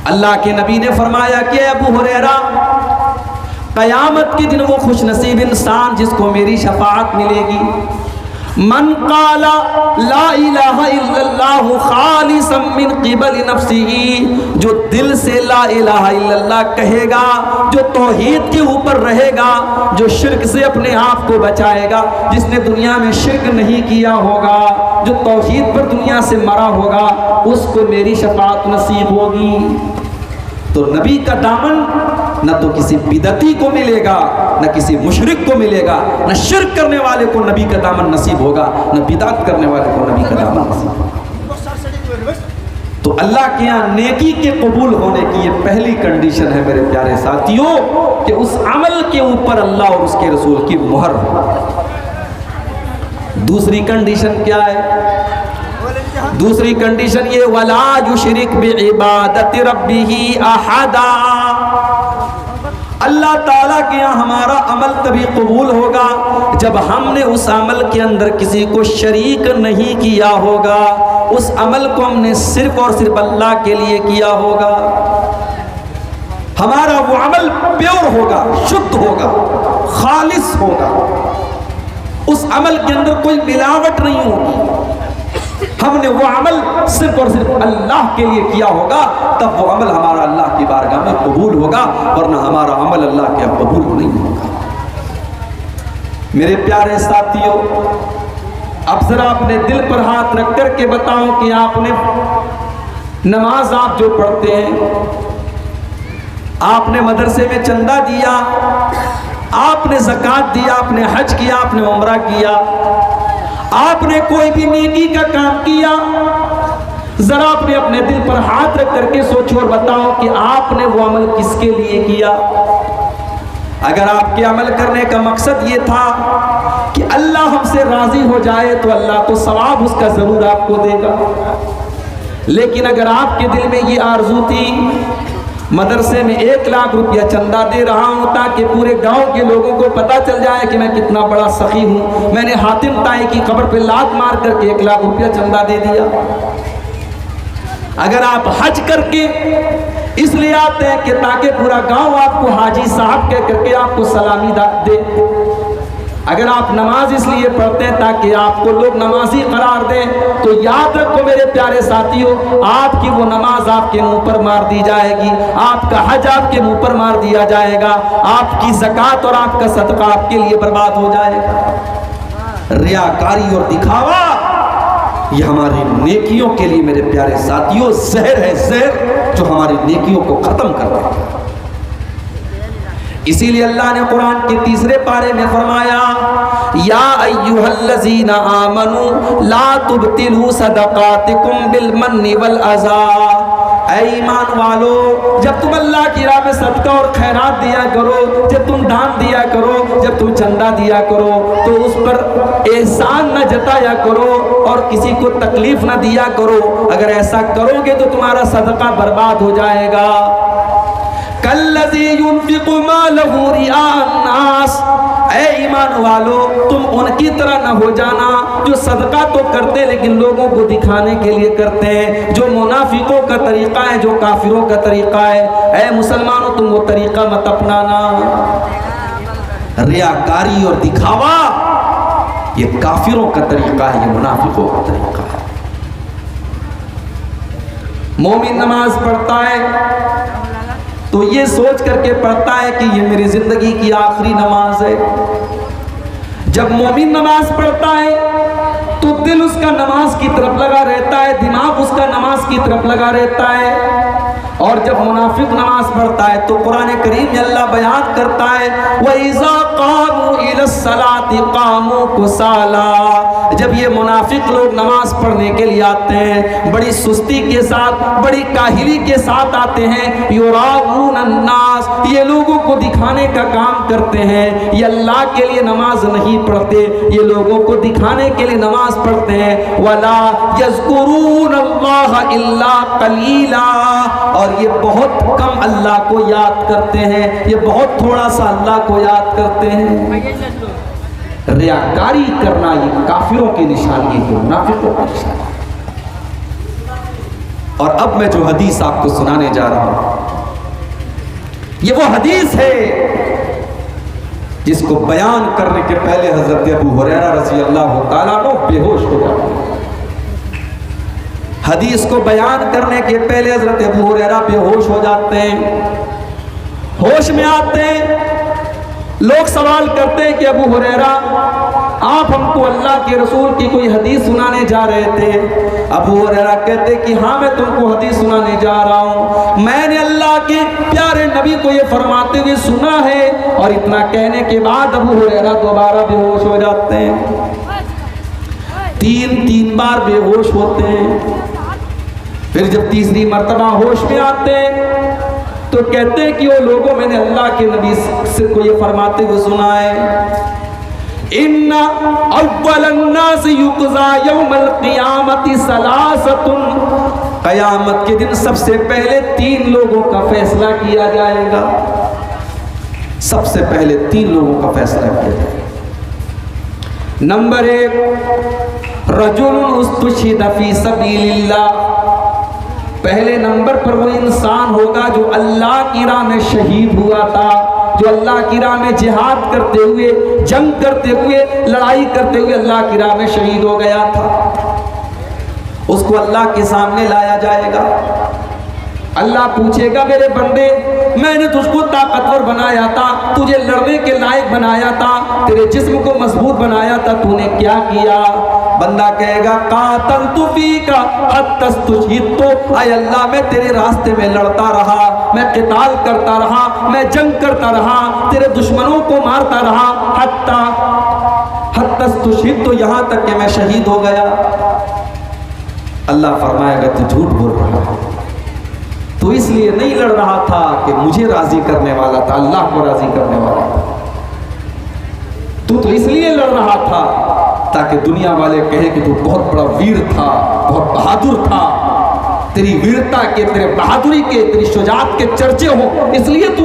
अल्लाह के नबी ने फरमाया कि अबू हुरैरा, क़यामत के दिन वो खुश नसीब इंसान जिसको मेरी शफाअत मिलेगी, मन काला ला इलाहा इल्लल्लाहु खालिसन मिन क़िबल नफ्सिही, जो दिल से ला इलाहा इल्लल्लाह कहेगा, जो तौहीद के ऊपर रहेगा, जो शिर्क से अपने आप को बचाएगा, जिसने दुनिया में शिर्क नहीं किया होगा, जो तौहीद पर दुनिया से मरा होगा, उसको मेरी शफाअत नसीब होगी। तो नबी का दामन न तो किसी बिदती को मिलेगा, न किसी मुशरिक को मिलेगा, न शिर्क करने वाले को नबी का दामन नसीब होगा, न बिदअत करने वाले को नबी का दामन नसीब होगा। तो अल्लाह के यहाँ नेकी के कबूल होने की ये पहली कंडीशन है मेरे प्यारे साथियों, कि उस अमल के ऊपर अल्लाह और उसके रसूल की मुहर हो। दूसरी कंडीशन क्या है? दूसरी कंडीशन ये, वला युशरिक बिइबादति रब्बिही अहदा। अल्लाह ताला के यहाँ हमारा अमल तभी कबूल होगा जब हमने उस अमल के अंदर किसी को शरीक नहीं किया होगा, उस अमल को हमने सिर्फ और सिर्फ अल्लाह के लिए किया होगा। हमारा वो अमल प्योर होगा, शुद्ध होगा, खालिस होगा, उस अमल के अंदर कोई मिलावट नहीं होगी। हमने वो अमल सिर्फ और सिर्फ अल्लाह के लिए किया होगा, तब वो अमल हमारा अल्लाह की बारगाह में कबूल होगा, वरना हमारा अमल अल्लाह के कबूल नहीं होगा। मेरे प्यारे साथियों, अब जरा अपने दिल पर हाथ रख कर के बताओ कि आपने नमाज आप जो पढ़ते हैं, आपने मदरसे में चंदा दिया, आपने ज़कात दिया, आपने हज किया, आपने उम्रा किया, आपने कोई भी नेकी का काम किया, जरा आपने अपने दिल पर हाथ रख करके सोचो और बताओ कि आपने वो अमल किसके लिए किया। अगर आपके अमल करने का मकसद ये था कि अल्लाह हमसे राजी हो जाए, तो अल्लाह तो सवाब उसका जरूर आपको देगा। लेकिन अगर आपके दिल में ये आरजू थी, मदरसे में 1 लाख रुपया चंदा दे रहा हूँ ताकि पूरे गांव के लोगों को पता चल जाए कि मैं कितना बड़ा सखी हूँ, मैंने हातिम ताई की कब्र पे लात मार करके 1 लाख रुपया चंदा दे दिया। अगर आप हज करके इसलिए आते हैं कि ताकि पूरा गांव आपको हाजी साहब कह करके आपको सलामी दे, अगर आप नमाज इसलिए पढ़ते हैं ताकि आपको लोग नमाजी करार दें, तो याद रखो मेरे प्यारे साथियों, आपकी वो नमाज आपके मुंह पर मार दी जाएगी, आपका हज आपके मुंह पर मार दिया जाएगा, आपकी ज़कात और आपका सदका आपके लिए बर्बाद हो जाएगा। रियाकारी और दिखावा ये हमारी नेकियों के लिए मेरे प्यारे साथियों जहर है, जहर जो हमारी नेकियों को खत्म कर देता है। इसीलिए अल्लाह ने कुरान के 3 पारे में फरमाया, या अय्युहल्लज़ीना आमनू ला तुबतिलू सदकातिकुम बिलमन्नि वल अज़ा। ऐ ईमान वालो, जब तुम अल्लाह की राह में सदका और खैरात दिया करो, जब तुम दान दिया करो, जब तुम चंदा दिया करो, तो उस पर एहसान न जताया करो और किसी को तकलीफ न दिया करो। अगर ऐसा करोगे तो तुम्हारा सदका बर्बाद हो जाएगा। कल्लज़ी युनफ़िक़ु मालहु रियाअन नास। ऐ ईमान वालो, तुम उनकी तरह न हो जाना जो सदका तो करते लेकिन लोगों को दिखाने के लिए करते हैं, जो मुनाफिकों का तरीका है, जो काफिरों का तरीका है। ऐ मुसलमानों, तुम वो तरीका मत अपनाना। रियाकारी और दिखावा ये काफिरों का तरीका है, ये मुनाफिकों का तरीका है। मोमिन नमाज पढ़ता है तो ये सोच करके पढ़ता है कि ये मेरी जिंदगी की आखिरी नमाज है। जब मोमिन नमाज पढ़ता है तो दिल उसका नमाज की तरफ लगा रहता है, दिमाग उसका नमाज की तरफ लगा रहता है। और जब मुनाफिक नमाज पढ़ता है तो कुरान करीम में अल्लाह बयान करता है, वइज़ा क़ामू इलस्सलाति क़ामू कुसाला। जब ये मुनाफिक लोग नमाज पढ़ने के लिए आते हैं, बड़ी सुस्ती के साथ, बड़ी काहिली के साथ आते हैं। युराऊन अन्नास, ये लोगों को दिखाने का काम करते हैं। ये अल्लाह के लिए नमाज नहीं पढ़ते, ये लोगों को दिखाने के लिए नमाज पढ़ते हैं। वला यज़कुरून अल्लाह इल्ला कलीला, और ये बहुत कम अल्लाह को याद करते हैं, ये बहुत थोड़ा सा अल्लाह को याद करते हैं। रियाकारी करना ये काफिरों की निशानी है, मुनाफिकों की निशानी। और अब मैं जो हदीस आपको सुनाने जा रहा हूं, ये वो हदीस है जिसको बयान करने के पहले हजरत अबू हुरैरा रज़ी अल्लाह ताला अन्हु बेहोश हो जाते हैं। हदीस को बयान करने के पहले हजरत अबू हुरैरा बेहोश हो जाते हैं। होश में आते हैं, लोग सवाल करते हैं कि अबू हुरैरा आप हमको अल्लाह के रसूल की कोई हदीस सुनाने जा रहे थे। अबू हुरैरा कहते कि हाँ, मैं तुमको हदीस सुनाने जा रहा हूँ। मैंने अल्लाह के प्यारे नबी को ये फरमाते हुए सुना है। और इतना कहने के बाद अबू हुरैरा दोबारा बेहोश हो जाते हैं। तीन बार बेहोश होते हैं। फिर जब तीसरी मर्तबा होश में आते हैं तो कहते हैं कि वो लोगों, मैंने अल्लाह के नबी से को ये फरमाते हुए सुना है, इन्ना अव्वलन नास युक़ज़ा यौमल क़ियामति सलासतुन, क़यामत के दिन सबसे पहले 3 लोगों का फैसला किया जाएगा। सबसे पहले 3 लोगों का फैसला किया जाएगा। नंबर 1, रजुलुन उस्तुशिद फी सबीलिल्लाह। पहले नंबर पर वो इंसान होगा जो अल्लाह की राह में शहीद हुआ था, जो अल्लाह की राह में जिहाद करते हुए, जंग करते हुए, लड़ाई करते हुए अल्लाह की राह में शहीद हो गया था। उसको अल्लाह के सामने लाया जाएगा। अल्लाह पूछेगा, मेरे बंदे, मैंने तुझको ताकतवर बनाया था, तुझे लड़ने के लायक बनाया था, तेरे जिस्म को मजबूत बनाया था, तूने क्या किया? बंदा कहेगा, कातलतु फीका हत्ता तुशीतो, आय अल्लाह मैं तेरे रास्ते में लड़ता रहा, मैं क़िताल करता रहा, मैं जंग करता रहा, तेरे दुश्मनों को मारता रहा, हत्ता तुशीतो, यहाँ तक कि मैं शहीद हो गया। अल्लाह फरमाएगा, तू झूठ बोल रहा है, तो इसलिए नहीं लड़ रहा था कि मुझे राजी करने वाला था, अल्लाह को राजी करने वाला था। तू तो इसलिए लड़ रहा था ताकि दुनिया वाले कहें कि तू बहुत बड़ा वीर था, बहुत बहादुर था, तेरी वीरता के, तेरे बहादुरी के, तेरी शुजाअत के चर्चे हो, इसलिए तू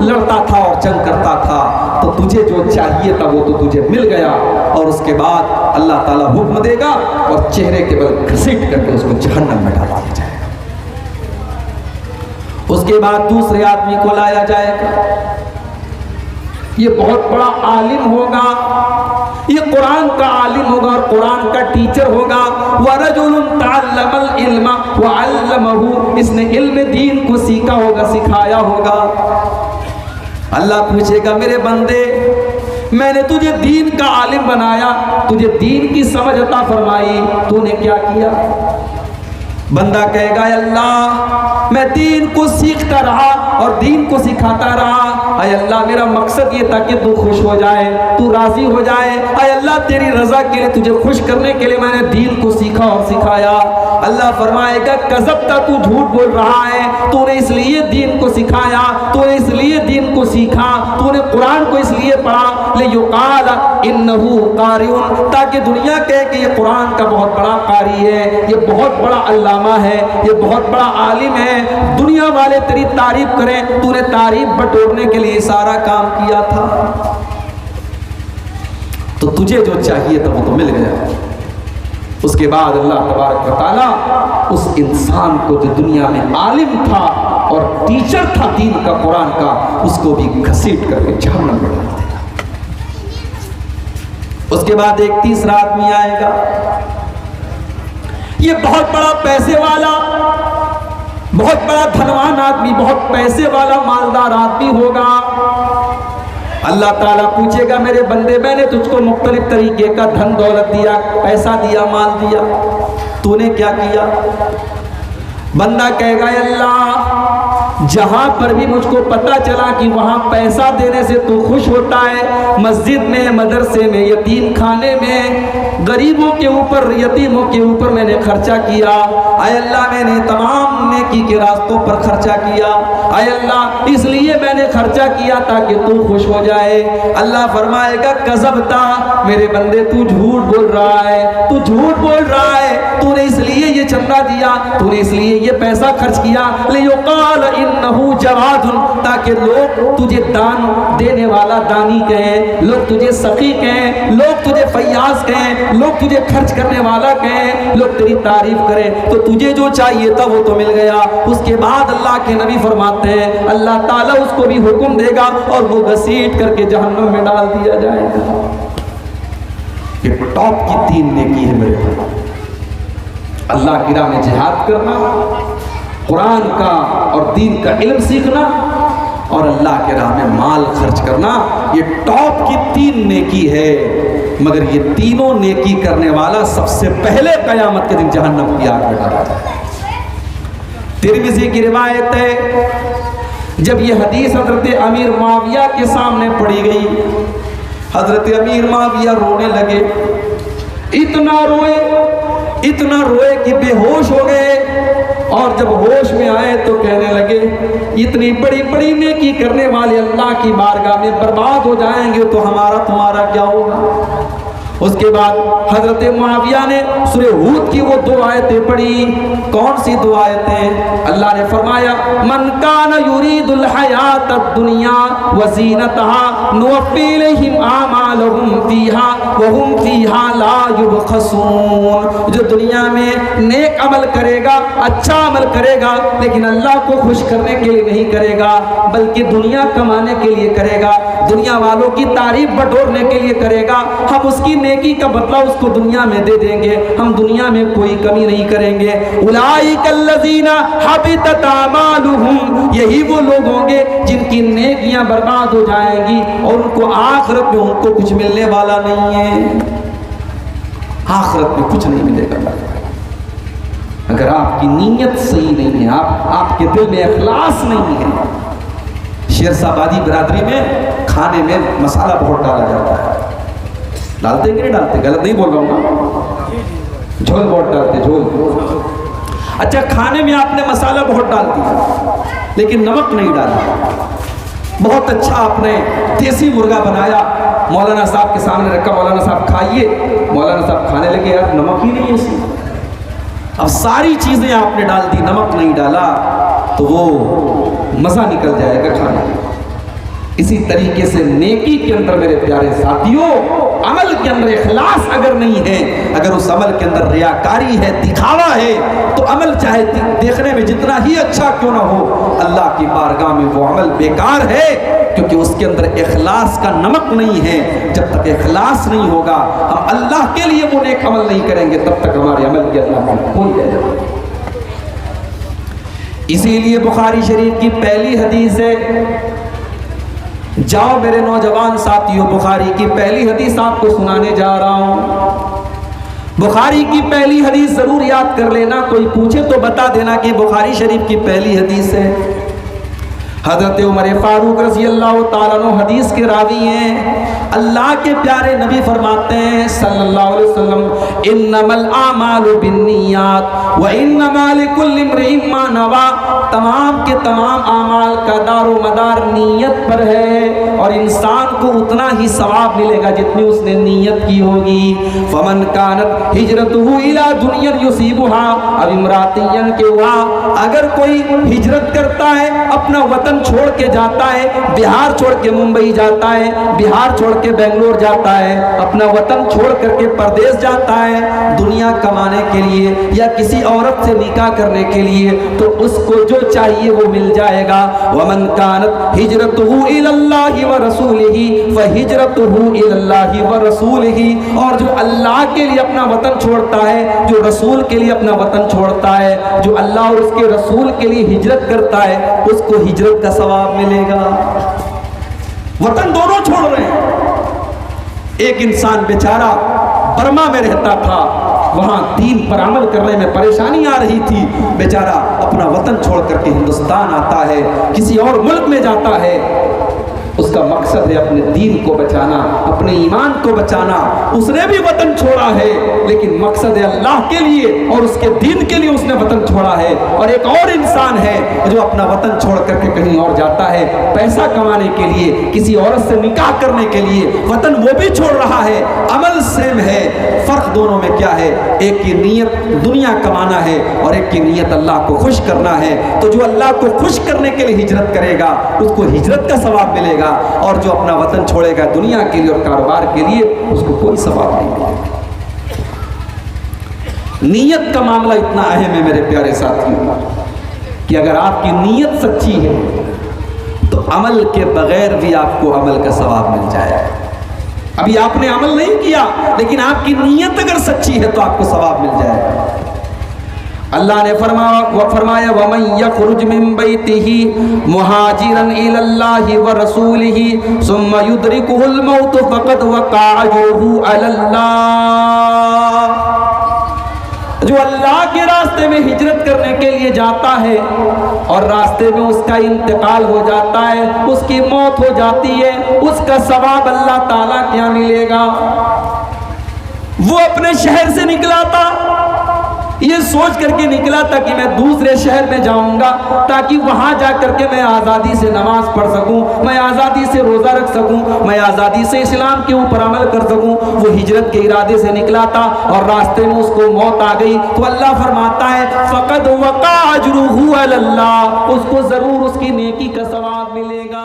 लड़ता था और जंग करता था। तो तुझे जो चाहिए था वो तो तुझे मिल गया। और उसके बाद अल्लाह ताला हुक्म देगा और चेहरे के बल घसीट करके उसको जहन्नम में डाल दिया जाएगा। उसके बाद दूसरे आदमी को लाया जाएगा। ये बहुत बड़ा आलिम होगा, ये कुरान का आलिम होगा और कुरान का टीचर होगा। वरजुलुन तअल्लमल इल्मा व अल्लमहु, इसने इल्म दीन को सीखा होगा, सिखाया होगा। अल्लाह पूछेगा, मेरे बंदे, मैंने तुझे दीन का आलिम बनाया, तुझे दीन की समझ अता फरमाई, तूने क्या किया? बंदा कहेगा, अल्लाह मैं दीन को सीखता रहा और दीन को सिखाता रहा। अय अल्लाह मेरा मकसद ये था कि तू खुश हो जाए, तू राजी हो जाए। अय अल्लाह तेरी रजा के लिए, तुझे खुश करने के लिए मैंने दीन को सीखा और सिखाया। अल्लाह फरमाएगा, कज़बता, तू झूठ बोल रहा है, तूने इसलिए दीन को सिखाया, तूने इसलिए दीन को सीखा, तूने कुरान को इसलिए पढ़ा, लियुक़ाल इन्नहु क़ारिउन, ताकि दुनिया कहे कि ये कुरान का बहुत बड़ा कारी है, ये बहुत बड़ा अल्लामा है, ये बहुत बड़ा आलिम है, दुनिया वाले तेरी तारीफ करें। तूने तारीफ बटोरने के लिए सारा काम किया था, तो तुझे जो चाहिए था वो तो मिल गया। उसके बाद अल्लाह तबारक व तआला उस इंसान को जो दुनिया में आलिम था और टीचर था दीन का, कुरान का, उसको भी घसीट करके जहन्नम में डाल देगा। उसके बाद एक तीसरा आदमी आएगा। ये बहुत बड़ा पैसे वाला, बहुत बड़ा धनवान आदमी, बहुत पैसे वाला मालदार आदमी होगा। अल्लाह ताला पूछेगा, मेरे बंदे, मैंने तुझको मुख्तलिफ तरीके का धन दौलत दिया, पैसा दिया, माल दिया, तूने क्या किया? बंदा कहेगा, अल्लाह जहाँ पर भी मुझको पता चला कि वहाँ पैसा देने से तू खुश होता है, मस्जिद में, मदरसे में, यतीम खाने में, गरीबों के ऊपर, यतीमों के ऊपर मैंने खर्चा किया। आय अल्लाह मैंने तमाम नेकी के रास्तों पर खर्चा किया। आय अल्लाह इसलिए मैंने खर्चा किया ताकि तू खुश हो जाए। अल्लाह फरमाएगा, कज़बता, मेरे बंदे तू झूठ बोल रहा है, तू झूठ बोल रहा है, तूने इसलिए ये चंदा दिया, तूने इसलिए ये पैसा खर्च किया। लियुक़ाल इन्नहु जवादुन, ताकि लोग तुझे दान देने वाला दानी कहें, लोग तुझे सखी कहें, लोग तुझे फैयाज कहें, लोग तुझे खर्च करने वाला कहें, लोग तेरी तारीफ करें। तो तुझे जो चाहिए था वो तो मिल गया। उसके बाद अल्लाह के नबी फरमाते हैं अल्लाह ताला उसको भी हुक्म देगा और वो घसीट करके जहन्नम में डाल दिया जाएगा। ये टॉप की 3 नेकी है मेरे भाई। अल्लाह की राह में जिहाद करना, कुरान का और दीन का इल्म सीखना और अल्लाह के राह में माल खर्च करना, ये टॉप की 3 नेकी है। मगर ये तीनों नेकी करने वाला सबसे पहले कयामत के दिन जहन्नम की आग में डाला जाए। तिरमिज़ी की रिवायत है जब ये हदीस हजरत अमीर मुआविया के सामने पड़ी गई, हजरत अमीर मुआविया रोने लगे, इतना रोए कि बेहोश हो गए। और जब होश में आए तो कहने लगे इतनी बड़ी बड़ी नेकी करने वाले अल्लाह की बारगाह में बर्बाद हो जाएंगे तो हमारा तुम्हारा क्या होगा। उसके बाद हजरत मुआविया ने सूरह हूद की वो 2 आयतें पढ़ी। कौन सी 2 आयतें? अल्लाह ने फरमाया मन काना युरीदुल हयातद दुनिया व ज़ीनतहा नुवफ़्फ़ी इलैहिम आमालहुम फ़ीहा व हुम फ़ीहा ला युबख़सून। जो दुनिया में नेक अमल करेगा, अच्छा अमल करेगा, लेकिन अल्लाह को खुश करने के लिए नहीं करेगा बल्कि दुनिया कमाने के लिए करेगा, दुनिया वालों की तारीफ बटोरने के लिए करेगा, हम उसकी नेकी का बदला उसको दुनिया में दे देंगे, हम दुनिया में कोई कमी नहीं करेंगे। उलाइकल्लज़ीना हबितत आमालुहुम, यही वो लोग होंगे जिनकी नेकियां बर्बाद हो जाएंगी और उनको आखिरत में उनको कुछ मिलने वाला नहीं है। आखिरत में कुछ नहीं मिलेगा अगर आपकी नीयत सही नहीं है, आपके दिल में इखलास नहीं है। शेरशाबादी बिरादरी में खाने में मसाला बहुत डाला जाता है, डालते कि नहीं डालते? गलत नहीं बोल रहा हूँ ना, झोल बहुत डालते, झोल। अच्छा, खाने में आपने मसाला बहुत डाल दिया लेकिन नमक नहीं डाला। बहुत अच्छा आपने देसी मुर्गा बनाया, मौलाना साहब के सामने रखा, मौलाना साहब खाइए, मौलाना साहब खाने लगे, यार नमक ही नहीं है इसमें। अब सारी चीजें आपने डाल दी, नमक नहीं डाला तो वो मजा निकल जाएगा खाने में। इसी तरीके से नेकी के अंदर मेरे प्यारे साथियों, अमल के अंदर इखलास अगर नहीं है, अगर उस अमल के अंदर रियाकारी है, दिखावा है, तो अमल चाहे देखने में जितना ही अच्छा क्यों ना हो, अल्लाह की बारगाह में वो अमल बेकार है, क्योंकि उसके अंदर इखलास का नमक नहीं है। जब तक इखलास नहीं होगा, हम अल्लाह के लिए वो नेक अमल नहीं करेंगे, तब तक हमारे अमल के अल्लाह में कोई है। इसीलिए बुखारी शरीफ की पहली हदीस है, जाओ मेरे नौजवान साथियों, बुखारी की पहली हदीस आपको सुनाने जा रहा हूं। बुखारी की पहली हदीस जरूर याद कर लेना, कोई पूछे तो बता देना कि बुखारी शरीफ की पहली हदीस है। हजरत उमर फारूक रज़ी अल्लाह ताला अन्हु हदीस के रावी हैं। अल्लाह के प्यारे नबी फरमाते हैं सल्लल्लाहु अलैहि वसल्लम, इन्नमल आमालु बिन्नियात व इन्नमा लिकुल्लि इम्रिइन मा नवा। तमाम के तमाम आमाल का दारो मदार नीयत पर है और इंसान को उतना ही सवाब मिलेगा जितनी उसने नीयत की होगी। फमन कानत हिजरतुहु इला दुनिया युसीबुहा अब इमरातियन के हुआ, अगर कोई हिजरत करता है, अपना वतन छोड़ के जाता है, बिहार छोड़ के मुंबई जाता है, बिहार छोड़ के बेंगलोर जाता है, अपना वतन छोड़ करके परदेश जाता है दुनिया कमाने के लिए या किसी औरत से निकाह करने के लिए, तो उसको जो चाहिए वो मिल जाएगा। वमन कानत हिजरतुहु इलल्लाहि व रसूलिही फहिजरतुहु इलल्लाहि व रसूलिही, और जो अल्लाह के लिए अपना वतन छोड़ता है, जो रसूल के लिए अपना वतन छोड़ता है, जो अल्लाह और उसके रसूल के लिए हिजरत करता है, उसको हिजरत का सवाब मिलेगा। वतन दोनों छोड़ रहे हैं। एक इंसान बेचारा बर्मा में रहता था, वहां दीन पर अमल करने में परेशानी आ रही थी, बेचारा अपना वतन छोड़ करके हिंदुस्तान आता है, किसी और मुल्क में जाता है, उसका मकसद है अपने दीन को बचाना, अपने ईमान को बचाना। उसने भी वतन छोड़ा है, लेकिन मकसद है अल्लाह के लिए और उसके दीन के लिए उसने वतन छोड़ा है। और एक और इंसान है जो अपना वतन छोड़ करके कहीं और जाता है पैसा कमाने के लिए, किसी औरत से निकाह करने के लिए, वतन वो भी छोड़ रहा है। अमल सेम है, फर्क दोनों में क्या है? एक की नीयत दुनिया कमाना है और एक की नीयत अल्लाह को खुश करना है। तो जो अल्लाह को खुश करने के लिए हिजरत करेगा उसको हिजरत का सवाब मिलेगा, और जो अपना वतन छोड़ेगा दुनिया के लिए और कारोबार के लिए उसको कोई सवाब नहीं मिलेगा। नीयत का मामला इतना अहम है मेरे प्यारे साथियों कि अगर आपकी नीयत सच्ची है तो अमल के बगैर भी आपको अमल का सवाब मिल जाएगा। अभी आपने अमल नहीं किया, लेकिन आपकी नीयत अगर सच्ची है तो आपको सवाब मिल जाएगा। अल्लाह ने फरमाया वमन यखरुज मिन बैतिही मुहाजिरन इलल्लाहि व रसूलिही सुम्मा युद्रिकुहुल मौत फक़द वक़अ अजरुहु अलल्लाह। जो अल्लाह के रास्ते में हिजरत करने के लिए जाता है और रास्ते में उसका इंतकाल हो जाता है, उसकी मौत हो जाती है, उसका सवाब अल्लाह ताला क्या मिलेगा? वो अपने शहर से निकला था, ये सोच करके निकला था कि मैं दूसरे शहर में जाऊंगा ताकि वहां जाकर के मैं आज़ादी से नमाज पढ़ सकूं, मैं आज़ादी से रोज़ा रख सकूं, मैं आज़ादी से इस्लाम के ऊपर अमल कर सकूं। वो हिजरत के इरादे से निकला था और रास्ते में उसको मौत आ गई। तो अल्लाह फरमाता है फ़क़द वक़अ अजरुहु अलल्लाह, उसको ज़रूर उसकी नेकी का सवाब मिलेगा।